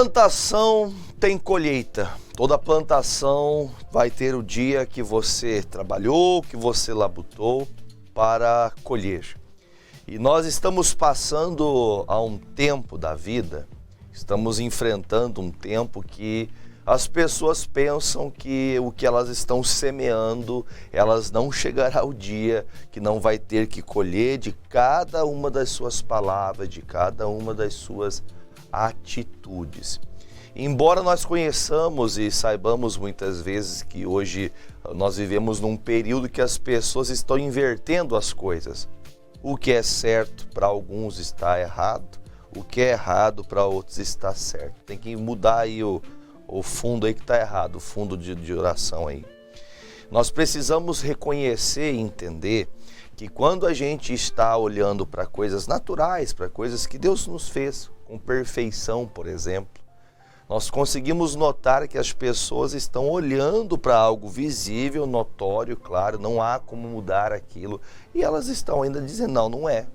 plantação tem colheita. Toda plantação vai ter o dia que você trabalhou, que você labutou para colher. E nós estamos passando a um tempo da vida, estamos enfrentando um tempo que as pessoas pensam que o que elas estão semeando, elas não chegará o dia que não vai ter que colher de cada uma das suas palavras, de cada uma das suas atitudes. Embora nós conheçamos e saibamos muitas vezes que hoje nós vivemos num período que as pessoas estão invertendo as coisas. O que é certo para alguns está errado, o que é errado para outros está certo. Tem que mudar aí o fundo aí que está errado, o fundo de oração aí. Nós precisamos reconhecer e entender que quando a gente está olhando para coisas naturais, para coisas que Deus nos fez com perfeição, por exemplo, nós conseguimos notar que as pessoas estão olhando para algo visível, notório, claro, não há como mudar aquilo, e elas estão ainda dizendo, não é.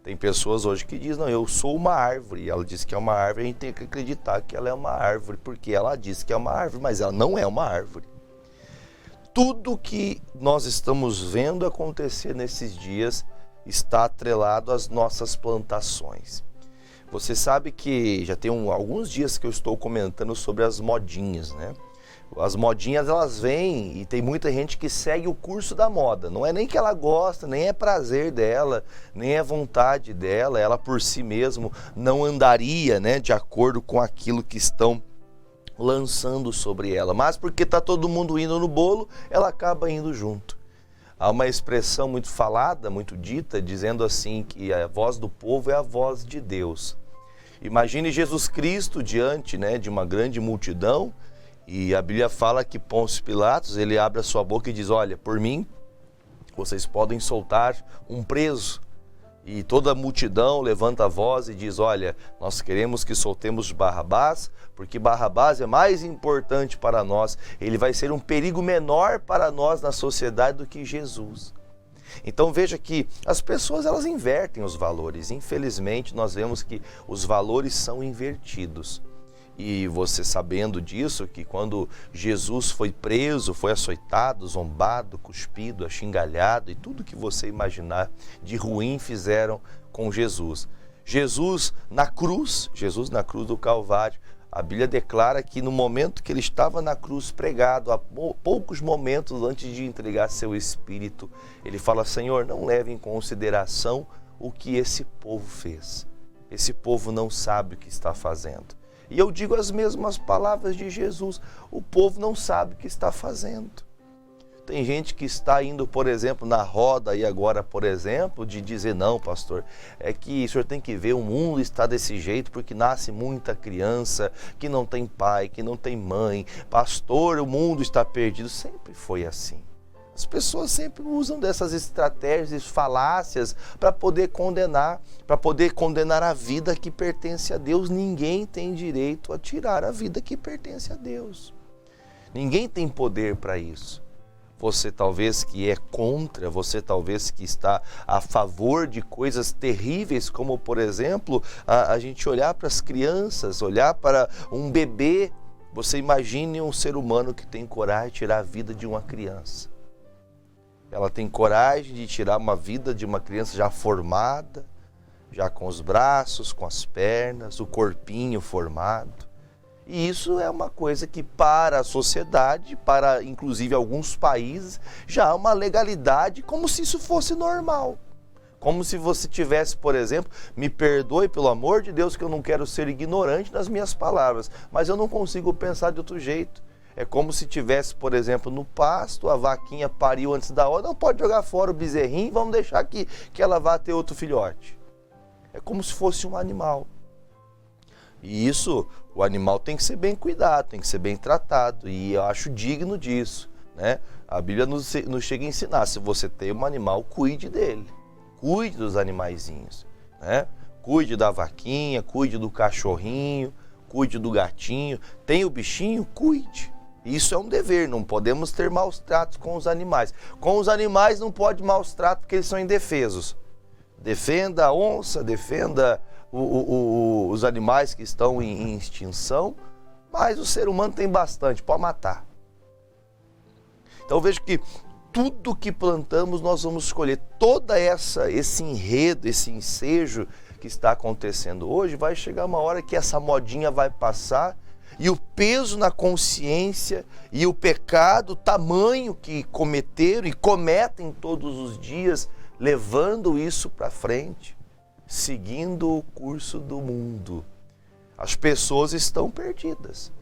Tem pessoas hoje que dizem, não, eu sou uma árvore, e ela diz que é uma árvore, a gente tem que acreditar que ela é uma árvore, porque ela diz que é uma árvore, mas ela não é uma árvore. Tudo que nós estamos vendo acontecer nesses dias está atrelado às nossas plantações. Você sabe que já tem alguns dias que eu estou comentando sobre as modinhas, né? As modinhas, elas vêm e tem muita gente que segue o curso da moda. Não é nem que ela gosta, nem é prazer dela, nem é vontade dela. Ela por si mesmo não andaria, né, de acordo com aquilo que estão lançando sobre ela. Mas porque está todo mundo indo no bolo, ela acaba indo junto. Há uma expressão muito falada, muito dita, dizendo assim que a voz do povo é a voz de Deus. Imagine Jesus Cristo diante, né, de uma grande multidão, e a Bíblia fala que Pôncio Pilatos, ele abre a sua boca e diz, olha, por mim, vocês podem soltar um preso. E toda a multidão levanta a voz e diz, olha, nós queremos que soltemos Barrabás, porque Barrabás é mais importante para nós, ele vai ser um perigo menor para nós na sociedade do que Jesus. Então veja que as pessoas, elas invertem os valores. Infelizmente nós vemos que os valores são invertidos. E você sabendo disso, que quando Jesus foi preso, foi açoitado, zombado, cuspido, achingalhado e tudo que você imaginar de ruim fizeram com Jesus. Jesus na cruz do Calvário, a Bíblia declara que no momento que ele estava na cruz pregado, há poucos momentos antes de entregar seu espírito, ele fala, Senhor, não leve em consideração o que esse povo fez. Esse povo não sabe o que está fazendo. E eu digo as mesmas palavras de Jesus, o povo não sabe o que está fazendo. Tem gente que está indo, por exemplo, na roda aí agora, por exemplo, de dizer, não, pastor, é que o senhor tem que ver, o mundo está desse jeito porque nasce muita criança que não tem pai, que não tem mãe. Pastor, o mundo está perdido. Sempre foi assim. As pessoas sempre usam dessas estratégias, falácias para poder condenar a vida que pertence a Deus. Ninguém tem direito a tirar a vida que pertence a Deus. Ninguém tem poder para isso. Você talvez que é contra, você talvez que está a favor de coisas terríveis, como por exemplo, a gente olhar para as crianças, olhar para um bebê. Você imagine um ser humano que tem coragem de tirar a vida de uma criança. Ela tem coragem de tirar uma vida de uma criança já formada, já com os braços, com as pernas, o corpinho formado. E isso é uma coisa que para a sociedade, para inclusive alguns países, já há uma legalidade como se isso fosse normal. Como se você tivesse, por exemplo, me perdoe pelo amor de Deus que eu não quero ser ignorante nas minhas palavras, mas eu não consigo pensar de outro jeito. É como se tivesse, por exemplo, no pasto, a vaquinha pariu antes da hora, não pode jogar fora o bezerrinho, vamos deixar que ela vá ter outro filhote. É como se fosse um animal. E isso, o animal tem que ser bem cuidado, tem que ser bem tratado, e eu acho digno disso, né? A Bíblia nos chega a ensinar, se você tem um animal, cuide dele, cuide dos animaizinhos, né? Cuide da vaquinha, cuide do cachorrinho, cuide do gatinho, tem o bichinho, cuide. Isso é um dever, não podemos ter maus tratos com os animais. Com os animais não pode maus tratos porque eles são indefesos. Defenda a onça, defenda os animais que estão em extinção, mas o ser humano tem bastante, pode matar. Então eu vejo que tudo que plantamos nós vamos colher. Toda esse enredo, esse ensejo que está acontecendo hoje, vai chegar uma hora que essa modinha vai passar e o peso na consciência e o pecado, tamanho que cometeram e cometem todos os dias, levando isso para frente, seguindo o curso do mundo. As pessoas estão perdidas.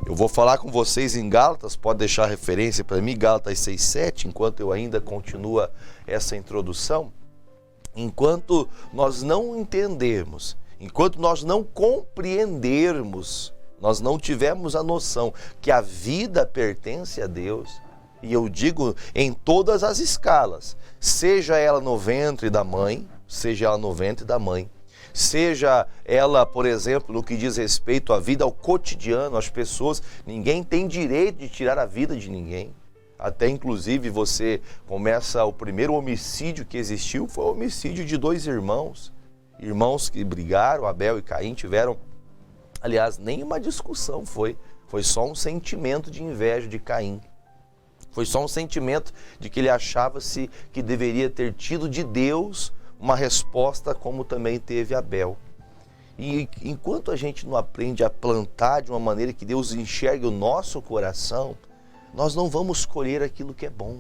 Eu vou falar com vocês em Gálatas, pode deixar referência para mim, Gálatas 6:7, enquanto eu ainda continua essa introdução. Enquanto nós não entendermos, enquanto nós não compreendermos, nós não tivermos a noção que a vida pertence a Deus, e eu digo em todas as escalas, seja ela no ventre da mãe, seja ela no ventre da mãe, seja ela, por exemplo, no que diz respeito à vida, ao cotidiano, às pessoas, ninguém tem direito de tirar a vida de ninguém. Até inclusive você começa, o primeiro homicídio que existiu foi o homicídio de 2 irmãos que brigaram, Abel e Caim tiveram, aliás, nenhuma discussão foi só um sentimento de inveja de Caim. Foi só um sentimento de que ele achava-se que deveria ter tido de Deus uma resposta como também teve Abel. E enquanto a gente não aprende a plantar de uma maneira que Deus enxergue o nosso coração, nós não vamos colher aquilo que é bom.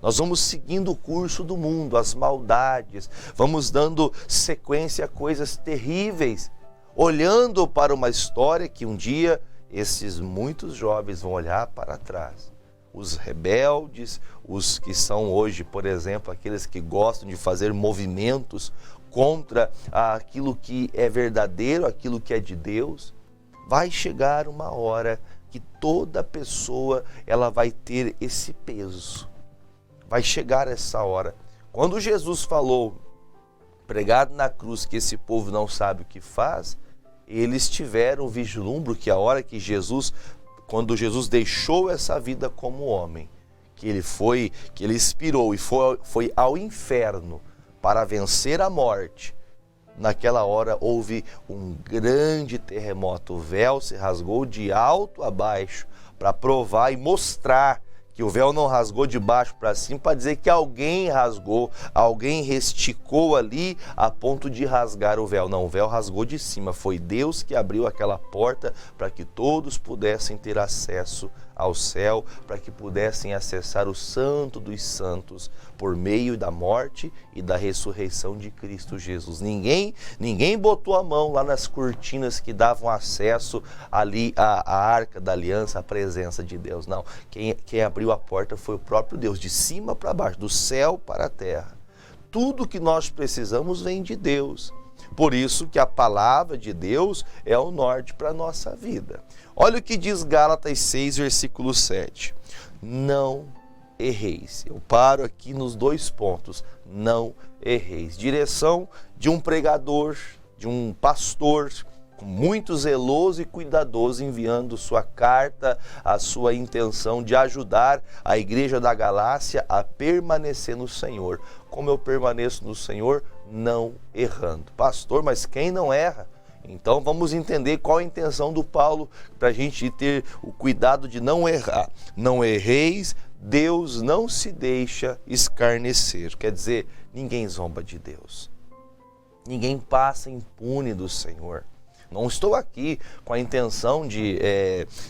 Nós vamos seguindo o curso do mundo, as maldades, vamos dando sequência a coisas terríveis, olhando para uma história que um dia esses muitos jovens vão olhar para trás. Os rebeldes, os que são hoje, por exemplo, aqueles que gostam de fazer movimentos contra aquilo que é verdadeiro, aquilo que é de Deus, vai chegar uma hora que toda pessoa ela vai ter esse peso. Vai chegar essa hora. Quando Jesus falou, pregado na cruz, que esse povo não sabe o que faz, eles tiveram o vislumbre que a hora que Jesus, quando Jesus deixou essa vida como homem, que ele expirou e foi ao inferno para vencer a morte, naquela hora houve um grande terremoto, o véu se rasgou de alto a baixo para provar e mostrar que o véu não rasgou de baixo para cima para dizer que alguém rasgou, alguém resticou ali a ponto de rasgar o véu. Não, o véu rasgou de cima, foi Deus que abriu aquela porta para que todos pudessem ter acesso ao céu, para que pudessem acessar o Santo dos Santos por meio da morte e da ressurreição de Cristo Jesus. Ninguém botou a mão lá nas cortinas que davam acesso ali à Arca da Aliança, à presença de Deus. Não, quem abriu a porta foi o próprio Deus, de cima para baixo, do céu para a terra. Tudo que nós precisamos vem de Deus. Por isso que a palavra de Deus é o norte para a nossa vida. Olha o que diz Gálatas 6, versículo 7. Não erreis. Eu paro aqui nos 2 pontos. Não erreis. Direção de um pregador, de um pastor, muito zeloso e cuidadoso, enviando sua carta, a sua intenção de ajudar a igreja da Galácia a permanecer no Senhor. Como eu permaneço no Senhor? Não errando. Pastor, mas quem não erra? Então vamos entender qual a intenção do Paulo para a gente ter o cuidado de não errar. Não erreis, Deus não se deixa escarnecer. Quer dizer, ninguém zomba de Deus. Ninguém passa impune do Senhor. Não estou aqui com a intenção de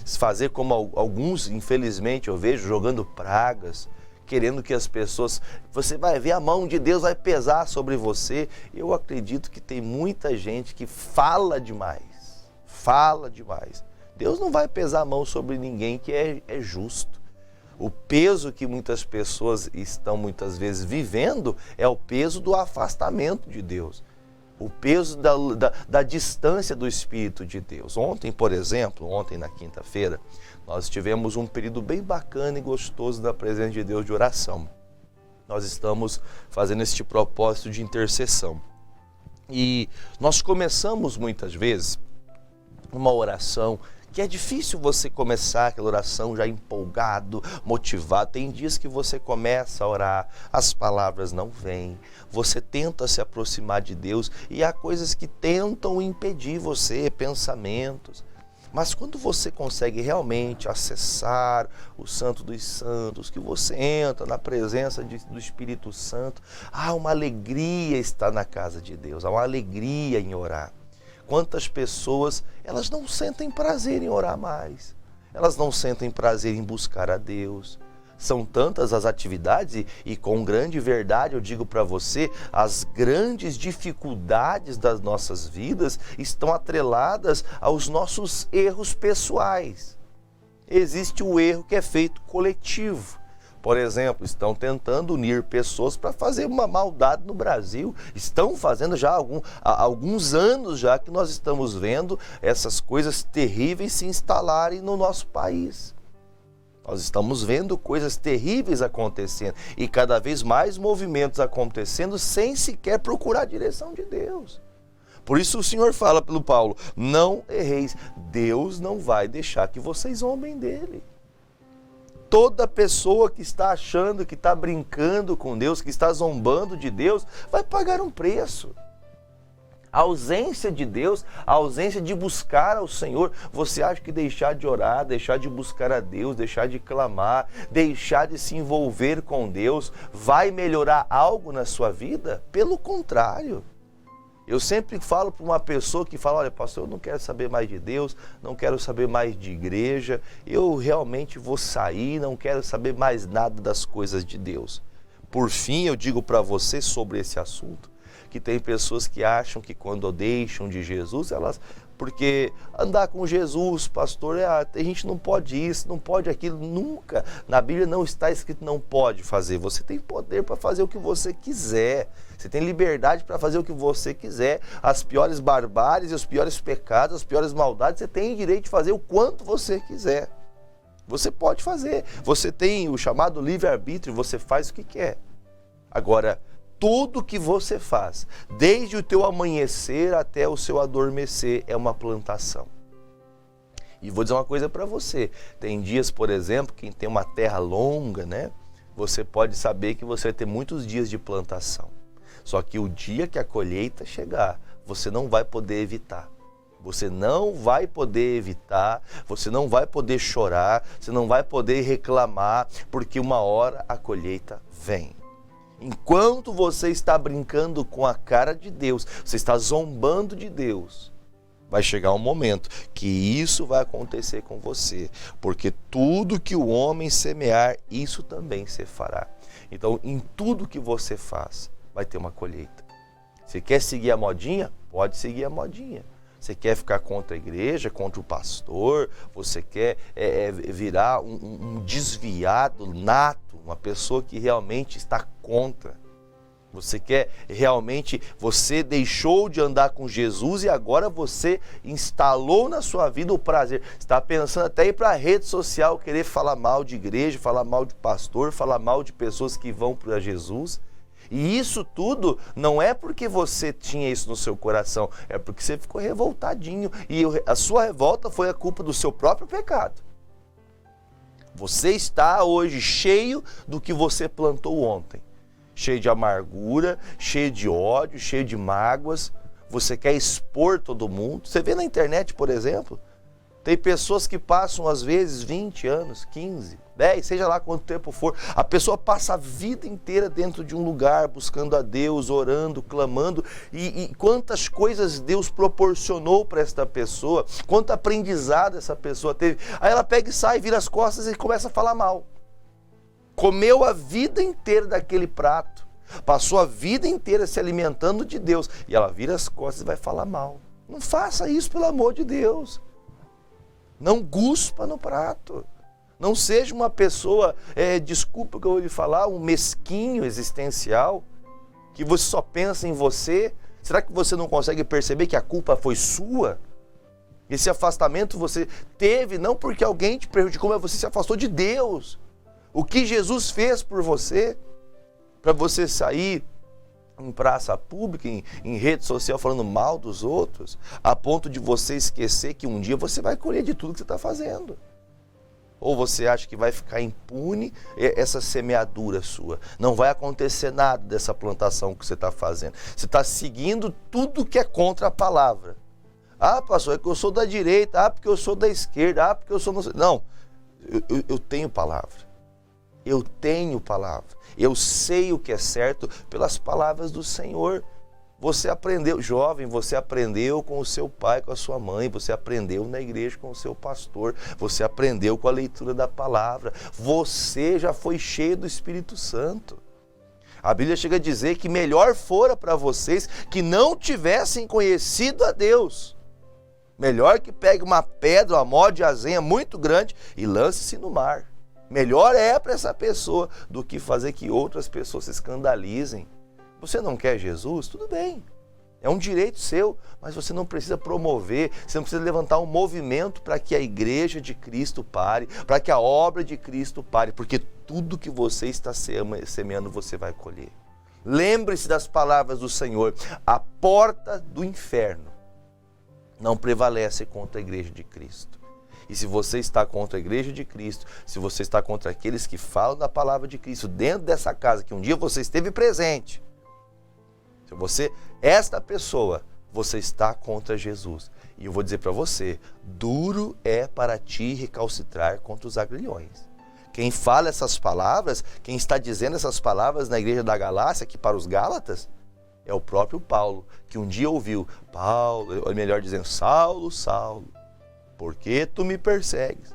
fazer como alguns, infelizmente, eu vejo, jogando pragas, querendo que as pessoas... Você vai ver, a mão de Deus vai pesar sobre você. Eu acredito que tem muita gente que fala demais. Fala demais. Deus não vai pesar a mão sobre ninguém que é justo. O peso que muitas pessoas estão muitas vezes vivendo é o peso do afastamento de Deus. O peso da distância do Espírito de Deus. Ontem, por exemplo, na quinta-feira, nós tivemos um período bem bacana e gostoso da presença de Deus de oração. Nós estamos fazendo este propósito de intercessão. E nós começamos muitas vezes uma oração que é difícil você começar aquela oração já empolgado, motivado. Tem dias que você começa a orar, as palavras não vêm, você tenta se aproximar de Deus e há coisas que tentam impedir você, pensamentos. Mas quando você consegue realmente acessar o Santo dos Santos, que você entra na presença do Espírito Santo, há uma alegria estar na casa de Deus, há uma alegria em orar. Quantas pessoas, elas não sentem prazer em orar mais, elas não sentem prazer em buscar a Deus. São tantas as atividades e com grande verdade eu digo para você, as grandes dificuldades das nossas vidas estão atreladas aos nossos erros pessoais. Existe o erro que é feito coletivo. Por exemplo, estão tentando unir pessoas para fazer uma maldade no Brasil. Estão fazendo já há alguns anos já que nós estamos vendo essas coisas terríveis se instalarem no nosso país. Nós estamos vendo coisas terríveis acontecendo e cada vez mais movimentos acontecendo sem sequer procurar a direção de Deus. Por isso o Senhor fala pelo Paulo, não erreis, Deus não vai deixar que vocês zombem dele. Toda pessoa que está achando, que está brincando com Deus, que está zombando de Deus, vai pagar um preço. A ausência de Deus, a ausência de buscar ao Senhor, você acha que deixar de orar, deixar de buscar a Deus, deixar de clamar, deixar de se envolver com Deus, vai melhorar algo na sua vida? Pelo contrário. Eu sempre falo para uma pessoa que fala, olha pastor, eu não quero saber mais de Deus, não quero saber mais de igreja, eu realmente vou sair, não quero saber mais nada das coisas de Deus. Por fim, eu digo para você sobre esse assunto, que tem pessoas que acham que quando deixam de Jesus, porque andar com Jesus, pastor, a gente não pode isso, não pode aquilo, nunca. Na Bíblia não está escrito não pode fazer, você tem poder para fazer o que você quiser. Você tem liberdade para fazer o que você quiser. As piores barbáries, os piores pecados, as piores maldades, você tem direito de fazer o quanto você quiser. Você pode fazer. Você tem o chamado livre-arbítrio, você faz o que quer. Agora, tudo que você faz, desde o teu amanhecer até o seu adormecer, é uma plantação. E vou dizer uma coisa para você. Tem dias, por exemplo, quem tem uma terra longa, né? Você pode saber que você vai ter muitos dias de plantação. Só que o dia que a colheita chegar, você não vai poder evitar. Você não vai poder evitar, você não vai poder chorar, você não vai poder reclamar, porque uma hora a colheita vem. Enquanto você está brincando com a cara de Deus, você está zombando de Deus, vai chegar um momento que isso vai acontecer com você, porque tudo que o homem semear, isso também se fará. Então, em tudo que você faz, vai ter uma colheita. Você quer seguir a modinha? Pode seguir a modinha. Você quer ficar contra a igreja, contra o pastor, você quer virar um desviado nato, uma pessoa que realmente está contra. Você quer realmente, você deixou de andar com Jesus e agora você instalou na sua vida o prazer. Você está pensando até ir para a rede social, querer falar mal de igreja, falar mal de pastor, falar mal de pessoas que vão para Jesus. E isso tudo não é porque você tinha isso no seu coração, é porque você ficou revoltadinho e a sua revolta foi a culpa do seu próprio pecado. Você está hoje cheio do que você plantou ontem, cheio de amargura, cheio de ódio, cheio de mágoas, você quer expor todo mundo. Você vê na internet, por exemplo, tem pessoas que passam às vezes 20 anos, 15, 10, seja lá quanto tempo for, a pessoa passa a vida inteira dentro de um lugar, buscando a Deus, orando, clamando, e quantas coisas Deus proporcionou para esta pessoa, quanto aprendizado essa pessoa teve. Aí ela pega e sai, vira as costas e começa a falar mal. Comeu a vida inteira daquele prato, passou a vida inteira se alimentando de Deus, e ela vira as costas e vai falar mal. Não faça isso, pelo amor de Deus. Não guspa no prato. Não seja uma pessoa, desculpa que eu vou lhe falar, um mesquinho existencial, que você só pensa em você. Será que você não consegue perceber que a culpa foi sua? Esse afastamento você teve não porque alguém te prejudicou, mas você se afastou de Deus. O que Jesus fez por você, para você sair em praça pública, em rede social, falando mal dos outros, a ponto de você esquecer que um dia você vai colher de tudo que você está fazendo. Ou você acha que vai ficar impune essa semeadura sua? Não vai acontecer nada dessa plantação que você está fazendo. Você está seguindo tudo que é contra a palavra. Ah, pastor, é que eu sou da direita. Ah, porque eu sou da esquerda. Ah, porque eu sou... Não, eu tenho palavra. Eu tenho palavra. Eu sei o que é certo pelas palavras do Senhor. Você aprendeu, jovem, você aprendeu com o seu pai, com a sua mãe, você aprendeu na igreja com o seu pastor, você aprendeu com a leitura da palavra, você já foi cheio do Espírito Santo. A Bíblia chega a dizer que melhor fora para vocês que não tivessem conhecido a Deus. Melhor que pegue uma pedra, uma mó de azenha muito grande e lance-se no mar. Melhor é para essa pessoa do que fazer que outras pessoas se escandalizem. Você não quer Jesus? Tudo bem, é um direito seu, mas você não precisa promover, você não precisa levantar um movimento para que a igreja de Cristo pare, para que a obra de Cristo pare, porque tudo que você está semeando, você vai colher. Lembre-se das palavras do Senhor, a porta do inferno não prevalece contra a igreja de Cristo. E se você está contra a igreja de Cristo, se você está contra aqueles que falam da palavra de Cristo dentro dessa casa, que um dia você esteve presente, se você, esta pessoa, você está contra Jesus. E eu vou dizer para você, duro é para ti recalcitrar contra os agrilhões. Quem fala essas palavras, quem está dizendo essas palavras na igreja da Galácia, aqui para os Gálatas, é o próprio Paulo, que um dia ouviu, Paulo, ou melhor dizendo, Saulo, Saulo, por que tu me persegues?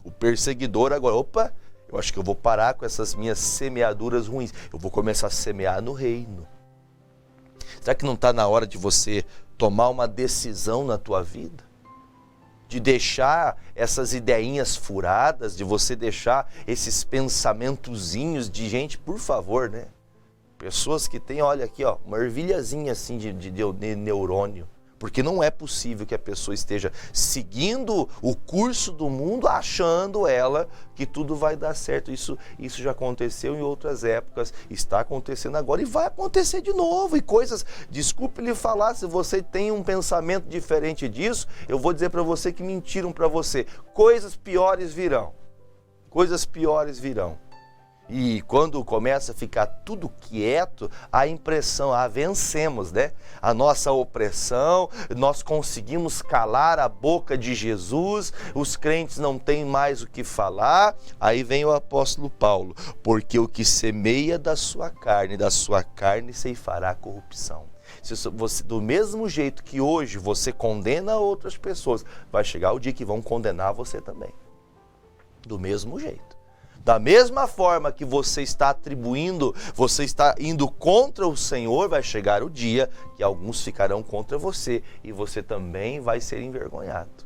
O perseguidor agora, opa, eu acho que eu vou parar com essas minhas semeaduras ruins, eu vou começar a semear no reino. Será que não está na hora de você tomar uma decisão na tua vida? De deixar essas ideinhas furadas, de você deixar esses pensamentozinhos de gente, por favor, né? Pessoas que têm, olha aqui, ó, uma ervilhazinha assim de neurônio. Porque não é possível que a pessoa esteja seguindo o curso do mundo, achando ela que tudo vai dar certo. Isso já aconteceu em outras épocas, está acontecendo agora e vai acontecer de novo. E coisas, desculpe lhe falar, se você tem um pensamento diferente disso, eu vou dizer para você que mentiram para você. Coisas piores virão. Coisas piores virão. E quando começa a ficar tudo quieto, a impressão, vencemos, né? A nossa opressão, nós conseguimos calar a boca de Jesus, os crentes não têm mais o que falar. Aí vem o apóstolo Paulo, porque o que semeia da sua carne ceifará corrupção. Se você, do mesmo jeito que hoje você condena outras pessoas, vai chegar o dia que vão condenar você também. Do mesmo jeito. Da mesma forma que você está atribuindo, você está indo contra o Senhor, vai chegar o dia que alguns ficarão contra você e você também vai ser envergonhado.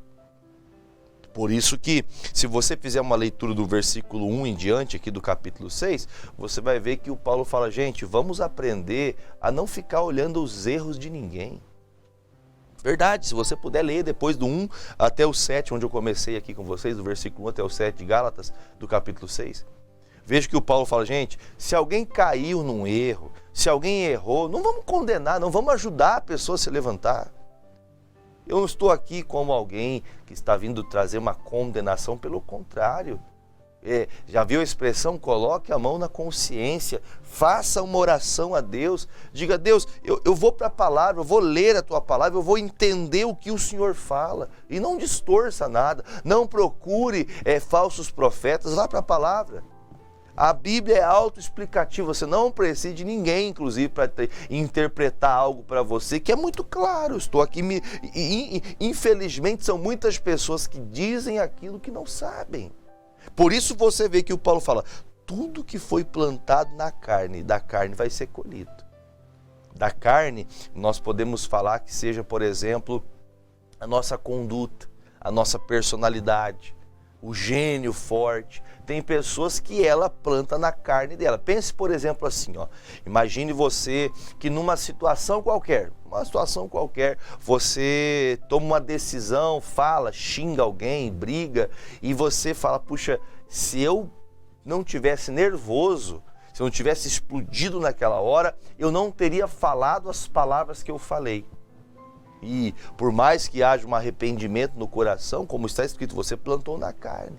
Por isso que, se você fizer uma leitura do versículo 1 em diante, aqui do capítulo 6, você vai ver que o Paulo fala, gente, vamos aprender a não ficar olhando os erros de ninguém. Verdade, se você puder ler depois do 1 até o 7, onde eu comecei aqui com vocês, do versículo 1 até o 7 de Gálatas, do capítulo 6. Veja que o Paulo fala, gente, se alguém caiu num erro, se alguém errou, não vamos condenar, não vamos ajudar a pessoa a se levantar. Eu não estou aqui como alguém que está vindo trazer uma condenação, pelo contrário. Já viu a expressão, coloque a mão na consciência, faça uma oração a Deus, diga, Deus, eu vou para a palavra, eu vou ler a tua palavra, eu vou entender o que o Senhor fala, e não distorça nada, não procure falsos profetas, vá para a palavra. A Bíblia é autoexplicativa, você não precisa de ninguém, inclusive, para interpretar algo para você, que é muito claro. Estou aqui, infelizmente, são muitas pessoas que dizem aquilo que não sabem. Por isso você vê que o Paulo fala, tudo que foi plantado na carne, da carne vai ser colhido. Da carne, nós podemos falar que seja, por exemplo, a nossa conduta, a nossa personalidade, o gênio forte. Tem pessoas que ela planta na carne dela. Pense, por exemplo, assim, ó, imagine você que numa situação qualquer, você toma uma decisão, fala, xinga alguém, briga, e você fala, puxa, se eu não tivesse nervoso, se eu não tivesse explodido naquela hora, eu não teria falado as palavras que eu falei. E por mais que haja um arrependimento no coração, como está escrito, você plantou na carne.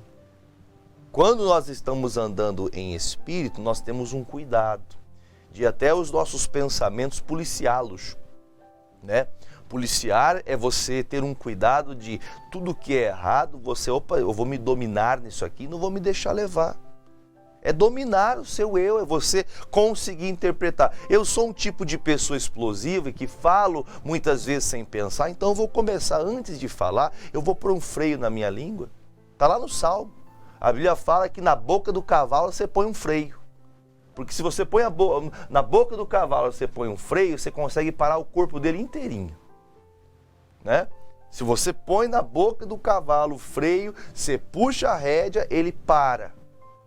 Quando nós estamos andando em espírito, nós temos um cuidado de até os nossos pensamentos policiá-los, né? Policiar é você ter um cuidado de tudo que é errado, eu vou me dominar nisso aqui, não vou me deixar levar. É dominar o seu eu, é você conseguir interpretar. Eu sou um tipo de pessoa explosiva e que falo muitas vezes sem pensar, então eu vou começar, antes de falar, eu vou pôr um freio na minha língua. Está lá no Salmo. A Bíblia fala que na boca do cavalo você põe um freio. Porque se você põe na boca do cavalo, você põe um freio, você consegue parar o corpo dele inteirinho, né? Se você põe na boca do cavalo o freio, você puxa a rédea, ele para.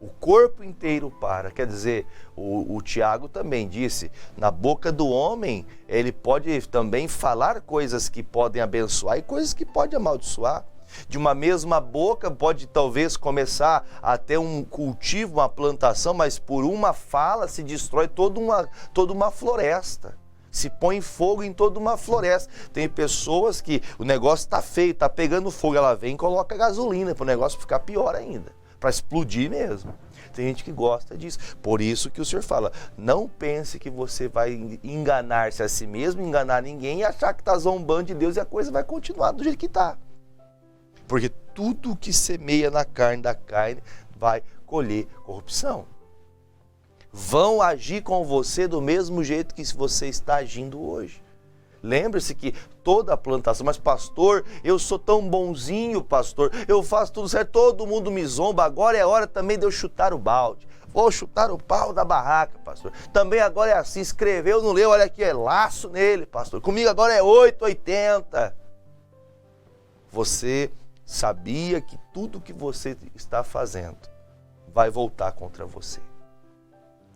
O corpo inteiro para. Quer dizer, o Tiago também disse, na boca do homem, ele pode também falar coisas que podem abençoar e coisas que podem amaldiçoar. De uma mesma boca pode talvez começar até um cultivo, uma plantação, mas por uma fala se destrói toda uma floresta. Se põe fogo em toda uma floresta. Tem pessoas que o negócio está feio, está pegando fogo, ela vem e coloca gasolina para o negócio ficar pior ainda, para explodir mesmo. Tem gente que gosta disso. Por isso que o Senhor fala, não pense que você vai enganar-se a si mesmo, enganar ninguém e achar que está zombando de Deus e a coisa vai continuar do jeito que está. Porque tudo que semeia na carne da carne vai colher corrupção. Vão agir com você do mesmo jeito que você está agindo hoje. Lembre-se que toda a plantação, mas pastor, eu sou tão bonzinho, pastor, eu faço tudo certo, todo mundo me zomba, agora é hora também de eu chutar o balde. Vou chutar o pau da barraca, pastor. Também agora é assim, escreveu, não leu, olha aqui, é laço nele, pastor. Comigo agora é 8,80. Você sabia que tudo que você está fazendo vai voltar contra você.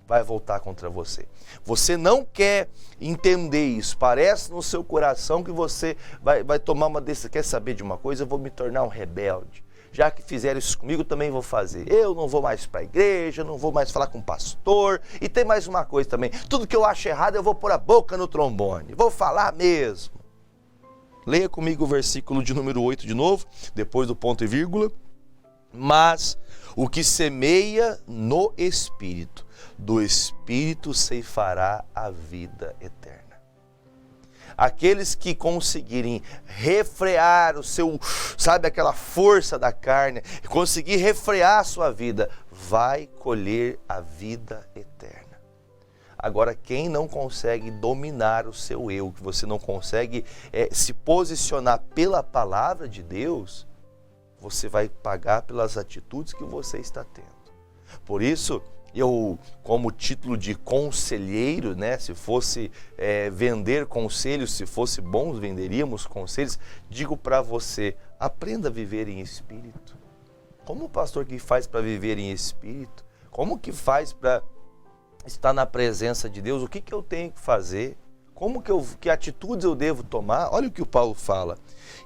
Vai voltar contra você. Você não quer entender isso. Parece no seu coração que você vai tomar uma decisão. Quer saber de uma coisa? Eu vou me tornar um rebelde. Já que fizeram isso comigo, também vou fazer. Eu não vou mais para a igreja, não vou mais falar com o pastor. E tem mais uma coisa também. Tudo que eu acho errado, eu vou pôr a boca no trombone. Vou falar mesmo. Leia comigo o versículo de número 8 de novo, depois do ponto e vírgula. Mas o que semeia no Espírito, do Espírito ceifará a vida eterna. Aqueles que conseguirem refrear o seu, sabe, aquela força da carne, conseguir refrear a sua vida, vai colher a vida eterna. Agora, quem não consegue dominar o seu eu, que você não consegue se posicionar pela palavra de Deus, você vai pagar pelas atitudes que você está tendo. Por isso, eu, como título de conselheiro, né, se fosse vender conselhos, se fosse bons, venderíamos conselhos, digo para você, aprenda a viver em espírito. Como o pastor que faz para viver em espírito? Como que faz para estar na presença de Deus? O que eu tenho que fazer? Que atitudes eu devo tomar? Olha o que o Paulo fala.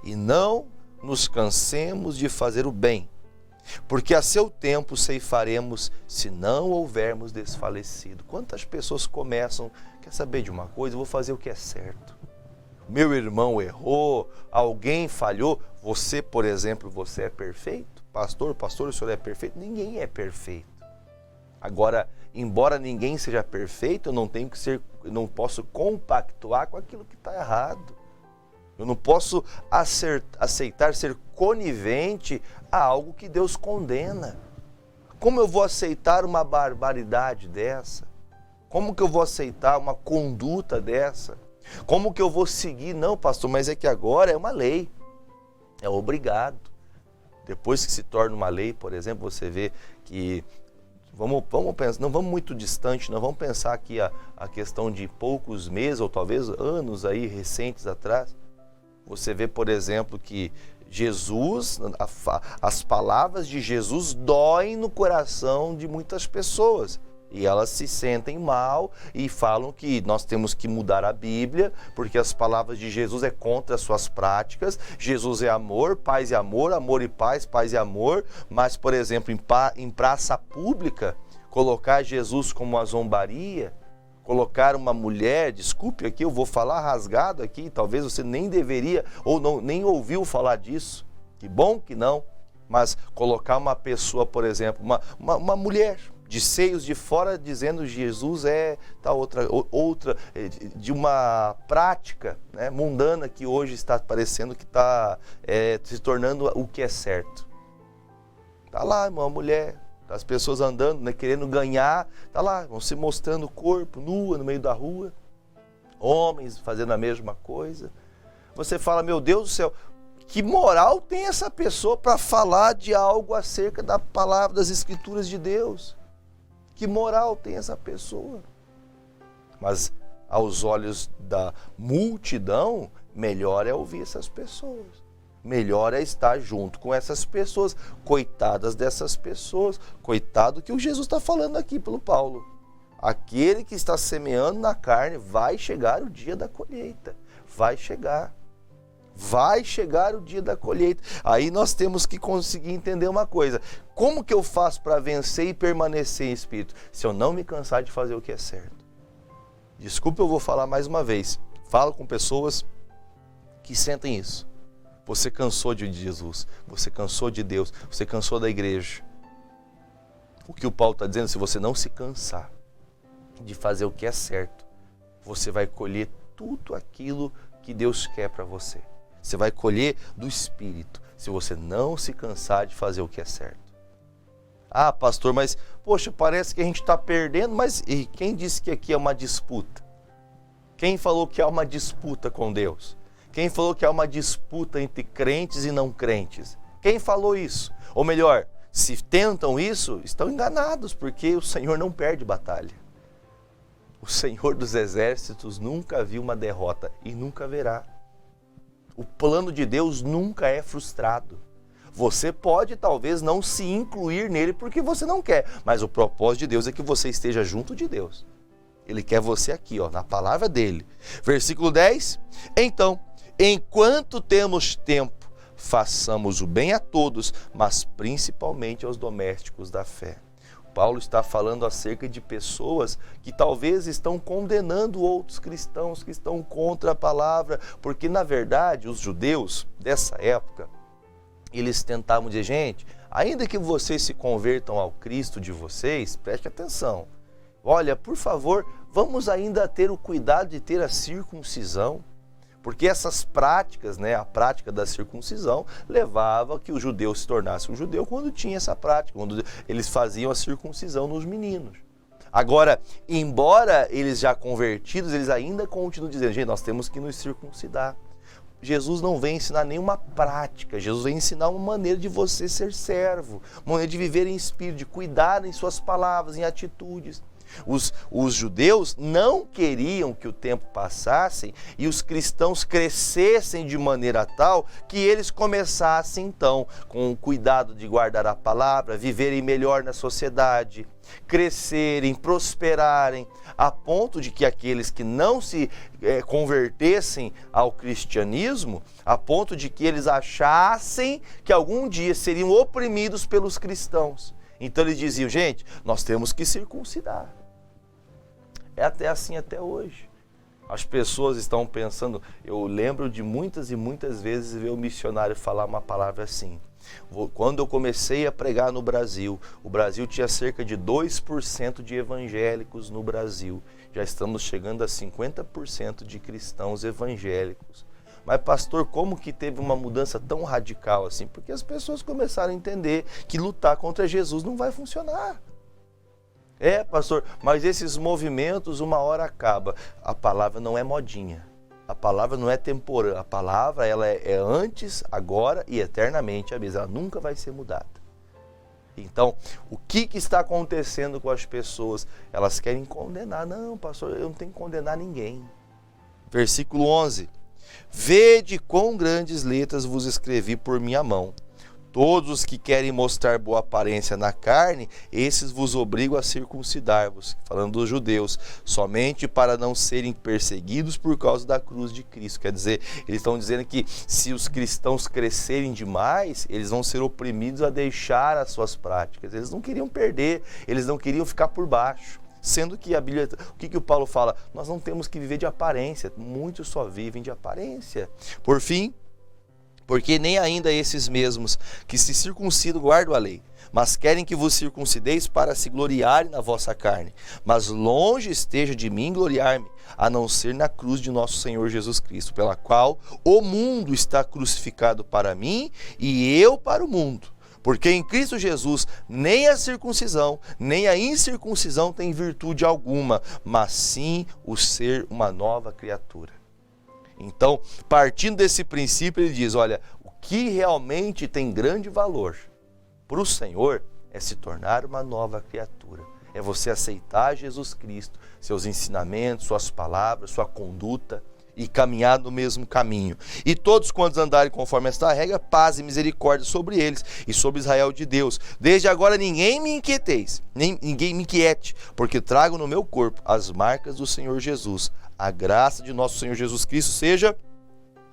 E não nos cansemos de fazer o bem, porque a seu tempo ceifaremos, se não houvermos desfalecido. Quantas pessoas começam, quer saber de uma coisa? Eu vou fazer o que é certo. Meu irmão errou, alguém falhou. Você, por exemplo, você é perfeito? Pastor, o senhor é perfeito? Ninguém é perfeito. Agora, embora ninguém seja perfeito, eu não posso compactuar com aquilo que está errado. Eu não posso aceitar ser conivente a algo que Deus condena. Como eu vou aceitar uma barbaridade dessa? Como que eu vou aceitar uma conduta dessa? Como que eu vou seguir? Não, pastor, mas é que agora é uma lei. É obrigado. Depois que se torna uma lei, por exemplo, você vê que vamos pensar, não vamos muito distante, não vamos pensar aqui a questão de poucos meses ou talvez anos aí recentes atrás. Você vê, por exemplo, que Jesus, as palavras de Jesus doem no coração de muitas pessoas. E elas se sentem mal e falam que nós temos que mudar a Bíblia, porque as palavras de Jesus é contra as suas práticas. Jesus é amor, paz e amor, amor e paz, paz e amor. Mas, por exemplo, em praça pública, colocar Jesus como uma zombaria, colocar uma mulher, desculpe aqui, eu vou falar rasgado aqui, talvez você nem deveria ou não, nem ouviu falar disso, que bom que não, mas colocar uma pessoa, por exemplo, uma mulher de seios de fora dizendo Jesus é tal outra de uma prática, né, mundana que hoje está parecendo que está se tornando o que é certo. Está lá uma mulher, as pessoas andando, né, querendo ganhar, está lá, vão se mostrando o corpo, nua no meio da rua, homens fazendo a mesma coisa. Você fala, meu Deus do céu, que moral tem essa pessoa para falar de algo acerca da palavra, das escrituras de Deus? Que moral tem essa pessoa? Mas aos olhos da multidão, melhor é ouvir essas pessoas. Melhor é estar junto com essas pessoas. Coitadas dessas pessoas. Coitado que o Jesus está falando aqui pelo Paulo. Aquele que está semeando na carne, vai chegar o dia da colheita. Vai chegar. Vai chegar o dia da colheita. Aí nós temos que conseguir entender uma coisa. Como que eu faço para vencer e permanecer em espírito? Se eu não me cansar de fazer o que é certo. Desculpa, eu vou falar mais uma vez. Falo com pessoas que sentem isso. Você cansou de Jesus. Você cansou de Deus. Você cansou da igreja. O que o Paulo está dizendo, se você não se cansar de fazer o que é certo, você vai colher tudo aquilo que Deus quer para você. Você vai colher do Espírito, se você não se cansar de fazer o que é certo. Ah, pastor, mas, poxa, parece que a gente está perdendo, mas e quem disse que aqui é uma disputa? Quem falou que há uma disputa com Deus? Quem falou que há uma disputa entre crentes e não crentes? Quem falou isso? Ou melhor, se tentam isso, estão enganados, porque o Senhor não perde batalha. O Senhor dos exércitos nunca viu uma derrota e nunca verá. O plano de Deus nunca é frustrado. Você pode talvez não se incluir nele porque você não quer, mas o propósito de Deus é que você esteja junto de Deus. Ele quer você aqui, na palavra dele. Versículo 10. Então, enquanto temos tempo, façamos o bem a todos, mas principalmente aos domésticos da fé. Paulo está falando acerca de pessoas que talvez estão condenando outros cristãos que estão contra a palavra, porque na verdade os judeus dessa época, eles tentavam dizer, gente, ainda que vocês se convertam ao Cristo de vocês, preste atenção, olha, por favor, vamos ainda ter o cuidado de ter a circuncisão, porque essas práticas, a prática da circuncisão, levava a que o judeu se tornasse um judeu quando tinha essa prática, quando eles faziam a circuncisão nos meninos. Agora, embora eles já convertidos, eles ainda continuam dizendo, gente, nós temos que nos circuncidar. Jesus não vem ensinar nenhuma prática, Jesus vem ensinar uma maneira de você ser servo, uma maneira de viver em espírito, de cuidar em suas palavras, em atitudes. Os judeus não queriam que o tempo passasse e os cristãos crescessem de maneira tal que eles começassem então com o cuidado de guardar a palavra, viverem melhor na sociedade, crescerem, prosperarem, a ponto de que aqueles que não se convertessem ao cristianismo, a ponto de que eles achassem que algum dia seriam oprimidos pelos cristãos. Então eles diziam, gente, nós temos que circuncidar. É até assim até hoje. As pessoas estão pensando, eu lembro de muitas e muitas vezes ver o missionário falar uma palavra assim. Quando eu comecei a pregar no Brasil, o Brasil tinha cerca de 2% de evangélicos no Brasil. Já estamos chegando a 50% de cristãos evangélicos. Mas pastor, como que teve uma mudança tão radical assim? Porque as pessoas começaram a entender que lutar contra Jesus não vai funcionar. Pastor, mas esses movimentos uma hora acaba. A palavra não é modinha. A palavra não é temporânea. A palavra ela é antes, agora e eternamente a mesma. Ela nunca vai ser mudada. Então, o que está acontecendo com as pessoas? Elas querem condenar. Não, pastor, eu não tenho que condenar ninguém. Versículo 11. Vede quão grandes letras vos escrevi por minha mão. Todos os que querem mostrar boa aparência na carne, esses vos obrigam a circuncidar-vos, falando dos judeus, somente para não serem perseguidos por causa da cruz de Cristo. Quer dizer, eles estão dizendo que se os cristãos crescerem demais, eles vão ser oprimidos a deixar as suas práticas. Eles não queriam perder, eles não queriam ficar por baixo. Sendo que a Bíblia, o que o Paulo fala? Nós não temos que viver de aparência, muitos só vivem de aparência. Por fim, porque nem ainda esses mesmos que se circuncidam guardam a lei, mas querem que vos circuncideis para se gloriarem na vossa carne. Mas longe esteja de mim gloriar-me, a não ser na cruz de nosso Senhor Jesus Cristo, pela qual o mundo está crucificado para mim e eu para o mundo. Porque em Cristo Jesus nem a circuncisão, nem a incircuncisão tem virtude alguma, mas sim o ser uma nova criatura. Então, partindo desse princípio, ele diz, olha, o que realmente tem grande valor para o Senhor é se tornar uma nova criatura. É você aceitar Jesus Cristo, seus ensinamentos, suas palavras, sua conduta e caminhar no mesmo caminho. E todos quantos andarem conforme esta regra, paz e misericórdia sobre eles e sobre Israel de Deus. Desde agora ninguém me inquieteis, ninguém me inquiete, porque trago no meu corpo as marcas do Senhor Jesus. A graça de nosso Senhor Jesus Cristo seja,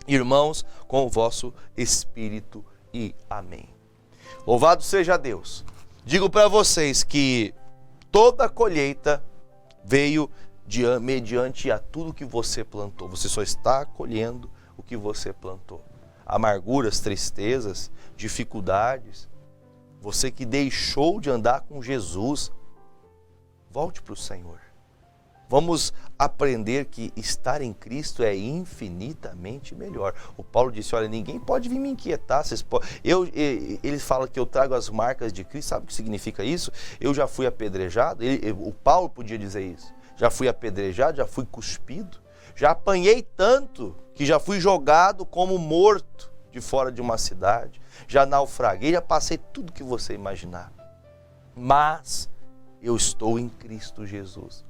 irmãos, com o vosso espírito e amém. Louvado seja Deus. Digo para vocês que toda a colheita veio mediante a tudo que você plantou. Você só está colhendo o que você plantou. Amarguras, tristezas, dificuldades. Você que deixou de andar com Jesus, volte para o Senhor. Vamos aprender que estar em Cristo é infinitamente melhor. O Paulo disse, olha, ninguém pode vir me inquietar. Ele fala que eu trago as marcas de Cristo. Sabe o que significa isso? Eu já fui apedrejado. O Paulo podia dizer isso. Já fui apedrejado, já fui cuspido. Já apanhei tanto que já fui jogado como morto de fora de uma cidade. Já naufraguei, já passei tudo que você imaginar. Mas eu estou em Cristo Jesus.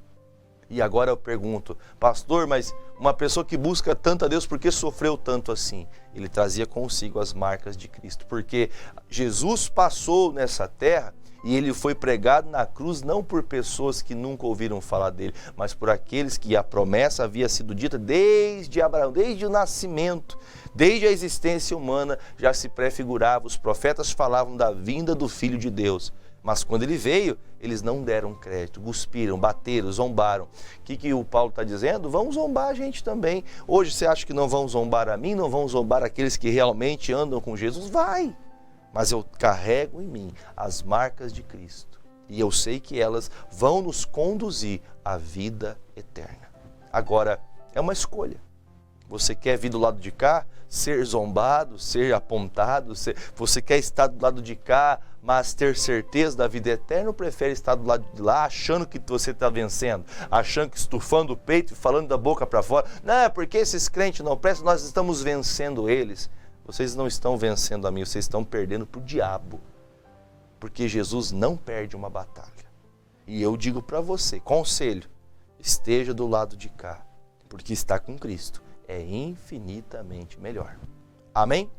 E agora eu pergunto, pastor, mas uma pessoa que busca tanto a Deus, por que sofreu tanto assim? Ele trazia consigo as marcas de Cristo, porque Jesus passou nessa terra e ele foi pregado na cruz não por pessoas que nunca ouviram falar dele, mas por aqueles que a promessa havia sido dita desde Abraão, desde o nascimento, desde a existência humana, já se prefigurava, os profetas falavam da vinda do Filho de Deus. Mas quando ele veio, eles não deram crédito, cuspiram, bateram, zombaram. O que o Paulo está dizendo? Vão zombar a gente também. Hoje você acha que não vão zombar a mim, não vão zombar aqueles que realmente andam com Jesus? Vai! Mas eu carrego em mim as marcas de Cristo. E eu sei que elas vão nos conduzir à vida eterna. Agora, é uma escolha. Você quer vir do lado de cá, ser zombado, ser apontado? Você quer estar do lado de cá, mas ter certeza da vida eterna, ou prefere estar do lado de lá, achando que você está vencendo, achando que estufando o peito e falando da boca para fora? Não, é porque esses crentes não prestam, nós estamos vencendo eles. Vocês não estão vencendo a mim, vocês estão perdendo para o diabo. Porque Jesus não perde uma batalha. E eu digo para você, conselho, esteja do lado de cá, porque estar com Cristo é infinitamente melhor. Amém?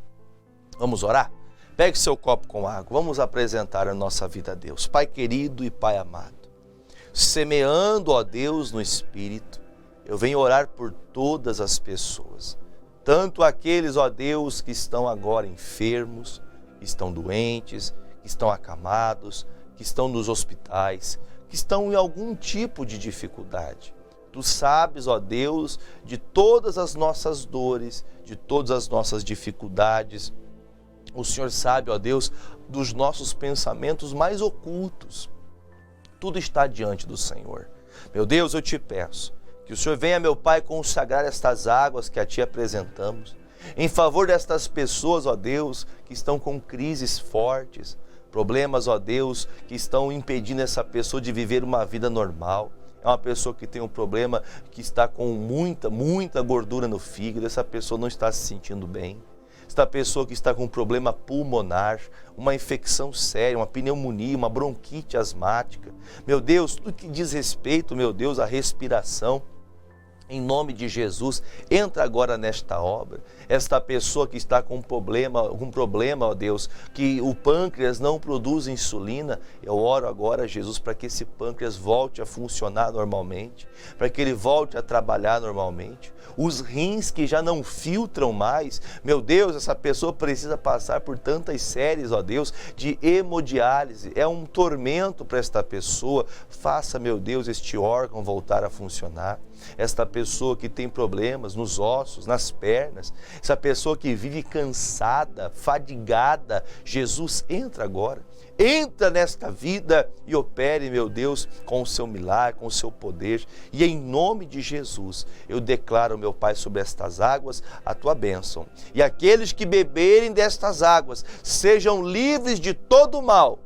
Vamos orar? Pegue seu copo com água, vamos apresentar a nossa vida a Deus. Pai querido e Pai amado, semeando, ó Deus, no Espírito, eu venho orar por todas as pessoas, tanto aqueles, ó Deus, que estão agora enfermos, que estão doentes, que estão acamados, que estão nos hospitais, que estão em algum tipo de dificuldade. Tu sabes, ó Deus, de todas as nossas dores, de todas as nossas dificuldades. O Senhor sabe, ó Deus, dos nossos pensamentos mais ocultos. Tudo está diante do Senhor. Meu Deus, eu te peço que o Senhor venha, meu Pai, consagrar estas águas que a Ti apresentamos, em favor destas pessoas, ó Deus, que estão com crises fortes, problemas, ó Deus, que estão impedindo essa pessoa de viver uma vida normal. É uma pessoa que tem um problema, que está com muita gordura no fígado, essa pessoa não está se sentindo bem. Esta pessoa que está com um problema pulmonar, uma infecção séria, uma pneumonia, uma bronquite asmática. Meu Deus, tudo que diz respeito, meu Deus, à respiração. Em nome de Jesus, entra agora nesta obra. Esta pessoa que está com algum problema, ó Deus, que o pâncreas não produz insulina, eu oro agora, Jesus, para que esse pâncreas volte a funcionar normalmente, para que ele volte a trabalhar normalmente. Os rins que já não filtram mais, meu Deus, essa pessoa precisa passar por tantas séries, ó Deus, de hemodiálise. É um tormento para esta pessoa. Faça, meu Deus, este órgão voltar a funcionar. Esta pessoa que tem problemas nos ossos, nas pernas, essa pessoa que vive cansada, fadigada, Jesus, entra agora. Entra nesta vida e opere, meu Deus, com o seu milagre, com o seu poder. E em nome de Jesus, eu declaro, meu Pai, sobre estas águas, a tua bênção. E aqueles que beberem destas águas, sejam livres de todo o mal.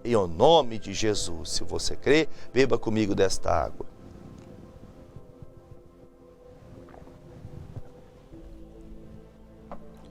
Em nome de Jesus. Se você crê, beba comigo desta água.